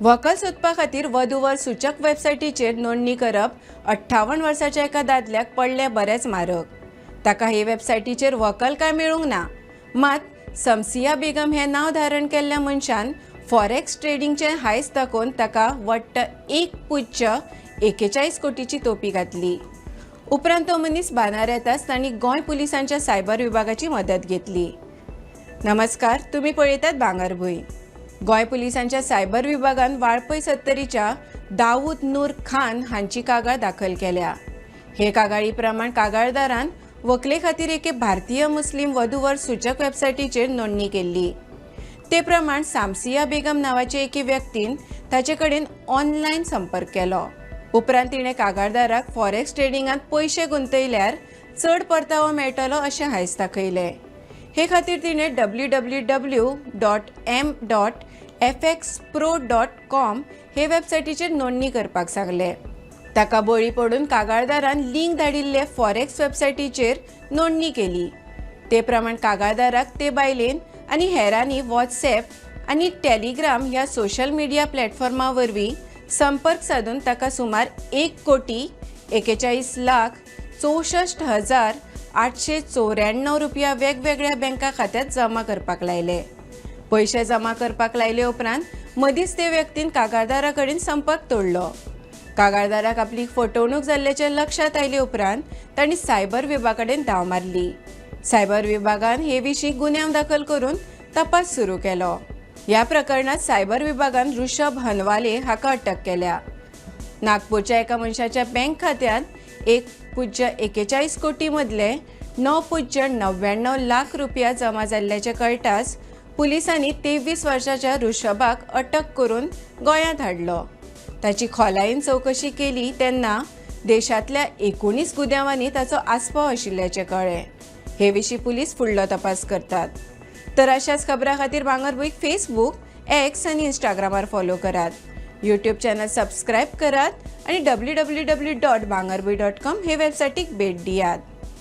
व्हंकल सोदपा खातीर वधूवर सूचक वेबसायटीचेर नोंदणी करप 58 वर्साच्या एका दादल्याक पडले बरेच म्हारग। ताका हे वेबसायटीचेर व्हंकल काय मेळूंक ना, मात समसिया बेगम हे नांव धारण केल्ल्या मनशान फॉरेक्स ट्रेडिंगचे हायस दाखोवन ताका वट्ट 1.41 कोटीची तोपी घातली। उपरांत तो मनीस बानार येताच तांणी गोंय पुलिसांच्या सायबर विभागाची मदत घेतली। नमस्कार, तुम्ही पळयतात भांगरभूंय। गोंय पुलिसांच्या सायबर विभागान वाळपय 70च्या दाऊद नूर खान हांची कागाळ दाखल केल्या। हे कागाळी प्रमाण कागाळदारान व्हंकले खातीर एके भारतीय मुस्लिम वधूवर सूचक वेबसायटीचेर नोंदणी केल्ली। ते प्रमाण सामसिया बेगम नावाचे एके व्यक्तीन ताचे कडेन ऑनलायन संपर्क केलो। उपरांत तिणें कागाळदाराक फॉरेक्स ट्रेडिंगांत पयशे गुंतयल्यार चड परतावो मेळटलो अशें हायस दाखयलें। हे खातीर तिणें www.m.fxpro.com हे वेबसायटीचेर नोंदणी करपाक सांगलें। ताका बळी पडून कागाळदारान लिंक धाडिल्ले फॉरेक्स वेबसायटीचेर नोंदणी केली। ते प्रमाण कागाळदाराक ते बायलेन आनी हेरांनी व्हॉट्सॲप आनी टेलिग्राम ह्या सोशल मिडिया प्लॅटफॉर्मा वरवीं संपर्क साधून ताका सुमार 1,41,64,894 रुपया वेगवेगळ्या बँका खात्यांत जमा करपाक लायले। पयशे जमा करपाक लायले उपरांत मदींच ते व्यक्तीन कागाळदारा कडेन संपर्क तोडलो। कागाळदाराक आपली फटवणूक जाल्ल्याचे लक्षात आयले उपरांत तांणी सायबर विभागाकडेन धांव मारली। सायबर विभागान हे विशीं गुन्यांव दाखल करून तपास सुरू केलो। ह्या प्रकरणात सायबर विभागान ऋषभ हनवाले हाका अटक केल्या। नागपूरच्या एका मनशाच्या बँक खात्यांत 1.41 कोटी मदले 9.99 लाख रुपया जमा जाल्ल्याचे कळटाच पुलिसांनी 23 वर्साच्या ऋषभाक अटक करून गोंयांत हाडलो। ताची खोलायेन चवकशी केली तेन्ना देशांतल्या 19 गुन्यांवांनी ताचो आस्पाव आशिल्ल्याचे कळ्ळें। हे विशीं पुलीस फुडलो तपास करतात। तर अशाच खबरां खातीर भांगरभूंयक फेसबुक, एक्स आनी इंस्टाग्रामार फॉलो करात। यूट्यूब चॅनल सबस्क्रायब करात आनी www.bhangarbuy.com हे वेबसायटीक भेट दियात।